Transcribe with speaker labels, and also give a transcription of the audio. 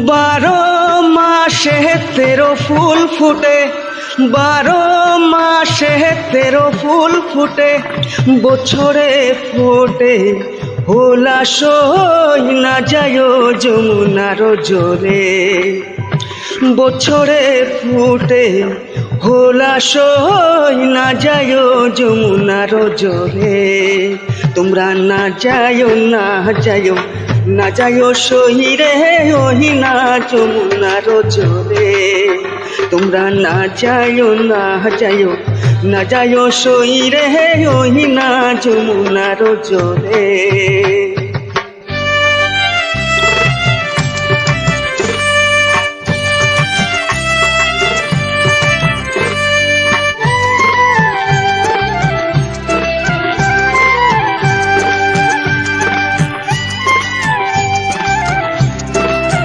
Speaker 1: বারো মাসে তেরো ফুল ফুটে, বারো মাসে তেরো ফুল ফুটে, বছরে ফোটে হোলা সই না যায় যমুনার জলে। বছরে ফুটে হোলা সই না যায় যমুনার জলে। তোমরা না যায় না যায় না যায় সই রে ওহি না যমুনার জলে। তোমরা না যায় না যায় না যায় সই রে ওহি না যমুনার জলে।